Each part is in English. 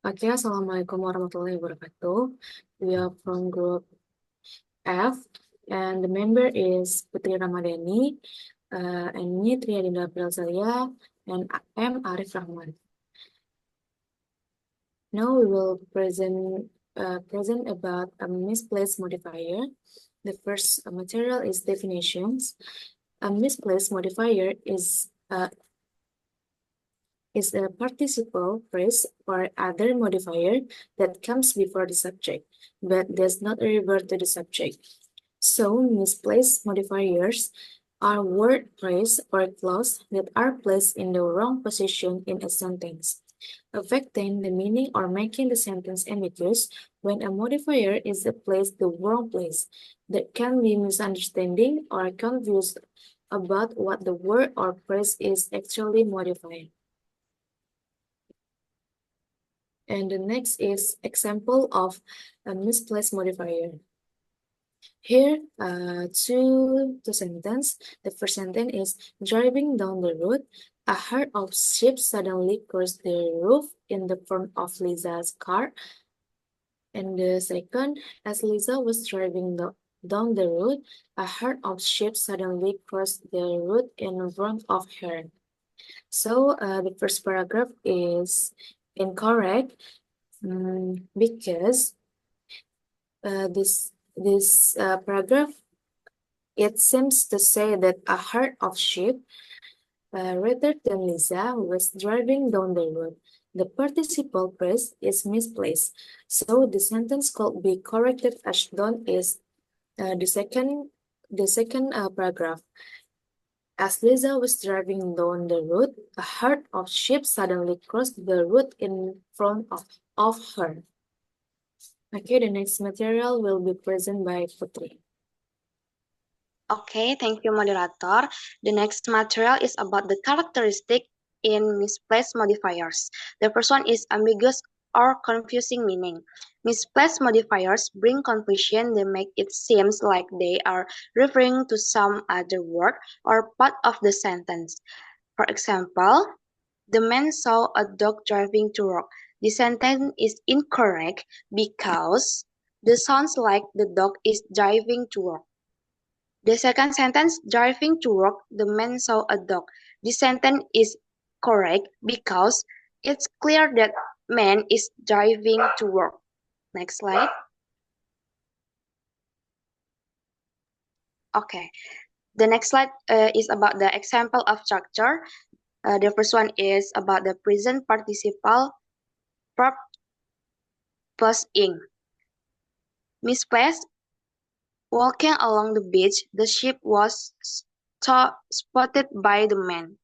Oke, Assalamualaikum warahmatullahi wabarakatuh. We are from group F, and the member is Putri Ramadhani, and me Triadinda Prialsalia, and I'm Arif Rahman. Now we will present about a misplaced modifier. The first material is definitions. A misplaced modifier is a participle phrase or other modifier that comes before the subject, but does not refer to the subject. So, misplaced modifiers are word, phrase, or clause that are placed in the wrong position in a sentence, affecting the meaning or making the sentence ambiguous. When a modifier is placed the wrong place, there can be misunderstanding or confusion about what the word or phrase is actually modifying. And the next is example of a misplaced modifier. Here, two sentences. The first sentence is driving down the road. A herd of sheep suddenly crossed the roof in the front of Liza's car. And the second, as Lisa was driving down the road, a herd of sheep suddenly crossed the road in front of her. So the first paragraph is incorrect because this paragraph, it seems to say that a herd of sheep, rather than Lisa, was driving down the road. The participle phrase is misplaced, so the sentence could be corrected as done is the second paragraph. As Lisa was driving down the road, a herd of sheep suddenly crossed the road in front of her. Okay, the next material will be presented by Putri. Okay, thank you, moderator. The next material is about the characteristic in misplaced modifiers. The first one is ambiguous or confusing meaning. Misplaced modifiers bring confusion. They make it seem like they are referring to some other word or part of the sentence. For example, the man saw a dog driving to work. The sentence is incorrect because the sounds like the dog is driving to work. The second sentence, driving to work, the man saw a dog. This sentence is correct because it's clear that man is driving to work. Next slide. Okay. The next slide is about the example of structure. The first one is about the present participle verb plus ing. Misplaced. Walking along the beach, the sheep was spotted by the man.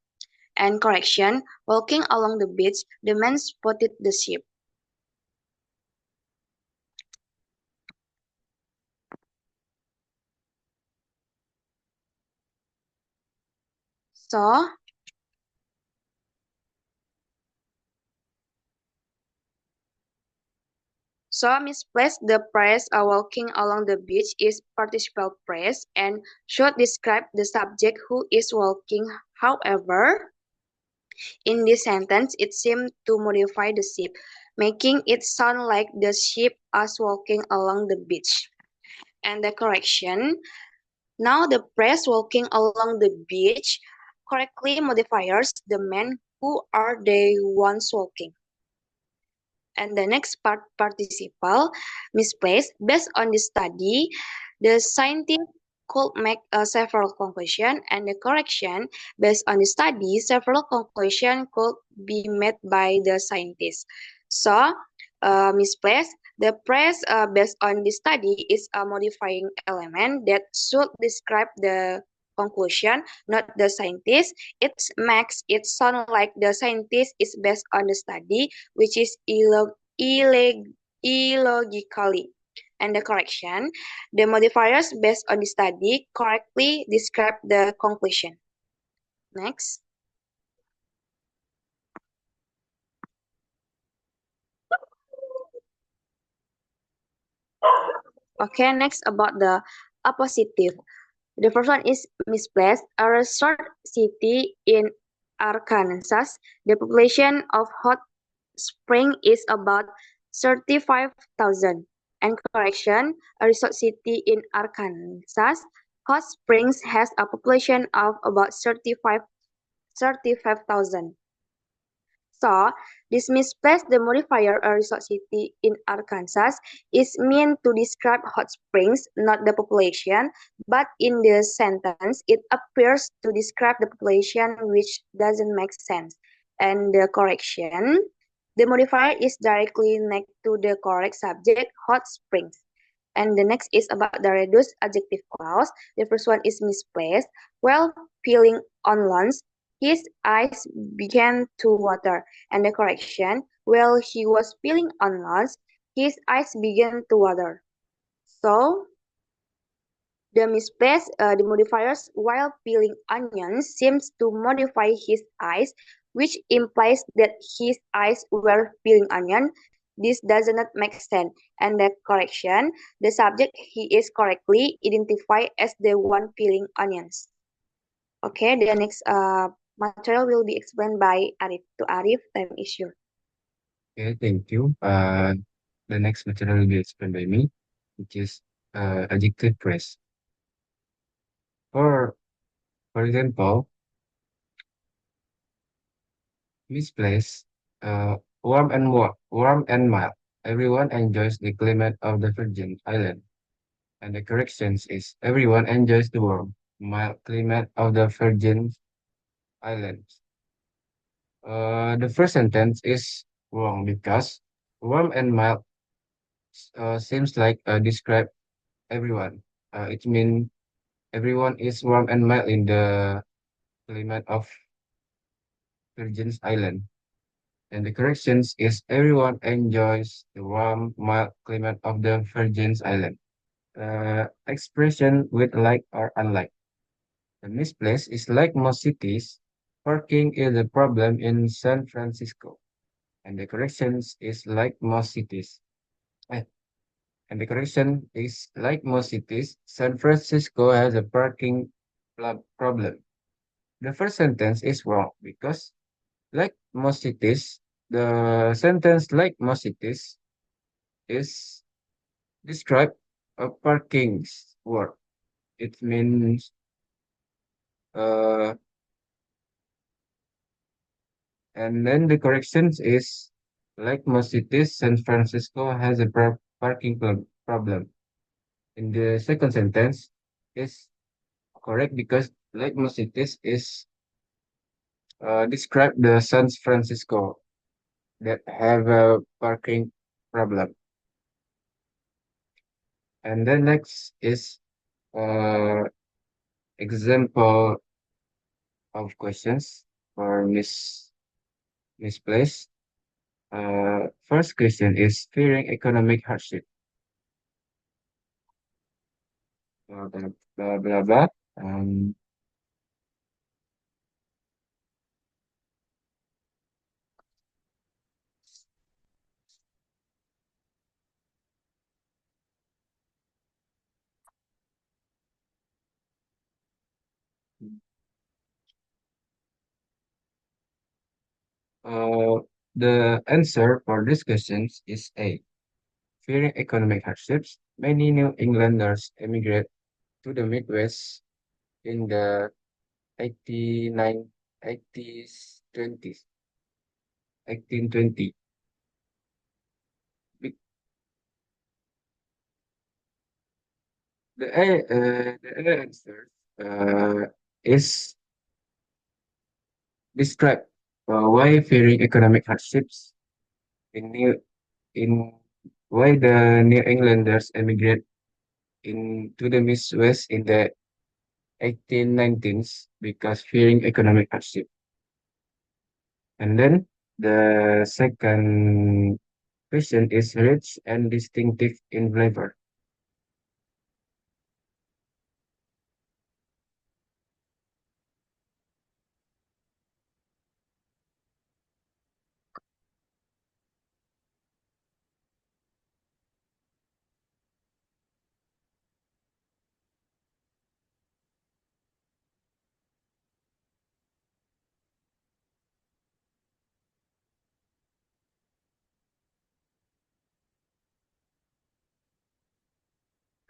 And correction, walking along the beach, the man spotted the sheep. So misplaced, the phrase walking along the beach is participle phrase and should describe the subject who is walking. However, in this sentence, it seems to modify the sheep, making it sound like the sheep is walking along the beach. And the correction, now the phrase walking along the beach correctly modifies the men who are they once walking. And the next part, participle, misplaced. Based on the study, the scientist could make several conclusions, and the correction, based on the study, several conclusions could be made by the scientist. So, misplaced. The phrase based on the study is a modifying element that should describe the conclusion, not the scientist. It makes it sound like the scientist is based on the study, which is illogically. And the correction, the modifiers based on the study correctly describe the conclusion. Next. Okay, next about the appositive. The first one is misplaced. A resort city in Arkansas, the population of hot Spring is about 35,000. And correction, a resort city in Arkansas, Hot Springs has a population of about 35,000. So, this misplaced the modifier a resort city in Arkansas is meant to describe hot springs, not the population, but in the sentence it appears to describe the population, which doesn't make sense. And the correction, the modifier is directly next to the correct subject, hot springs. And the next is about the reduced adjective clause. The first one is misplaced. While peeling onions, his eyes began to water. And the correction, while he was peeling onions, his eyes began to water. So, the misplaced the modifiers while peeling onions seems to modify his eyes, which implies that his eyes were peeling onion. This does not make sense. And the correction, the subject he is correctly identified as the one peeling onions. Okay, the next material will be explained by Arif. To Arif, time is yours. Okay, thank you. The next material will be explained by me, which is adjective phrase. For for example, misplaced, warm and mild. Everyone enjoys the climate of the Virgin Island. And the corrections is everyone enjoys the warm, mild climate of the Virgin Islands. The first sentence is wrong because warm and mild seems like describe everyone. It means everyone is warm and mild in the climate of Virgin Island. And the corrections is everyone enjoys the warm, mild climate of the Virgin Island. Expression with like or unlike. The misplaced is like most cities. Parking is a problem in San Francisco. And the corrections is like most cities. Eh, and the correction is like most cities, San Francisco has a parking problem. The first sentence is wrong because, like most cities, the sentence like most cities is describe a parking's work. It means uh, and then the corrections is like most cities, San Francisco has a parking problem. In the second sentence is correct because like most cities is describe the San Francisco that have a parking problem. And then next is uh, example of questions for misplaced. First question is fearing economic hardship. Blah blah blah blah. Um, uh, the answer for these questions is A. Fearing economic hardships, many New Englanders emigrate to the Midwest in the 89, 80s, 20s, 1820. Be- the answer is describe why fearing economic hardships in New in why the New Englanders emigrate into the Midwest in the 1819s because fearing economic hardship. And then the second question is rich and distinctive in flavor.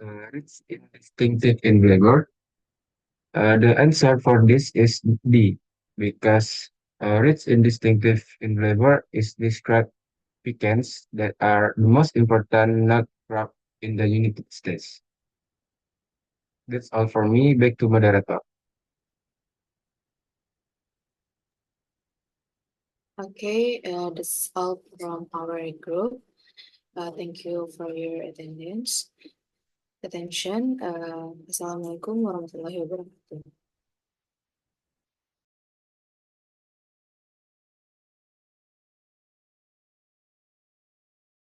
Rich in distinctive in flavor. The answer for this is D, because rich in distinctive in flavor is described pecans that are the most important nut crop in the United States. That's all for me. Back to moderator. Okay, that's all from our group. Thank you for your attention. Assalamualaikum warahmatullahi wabarakatuh.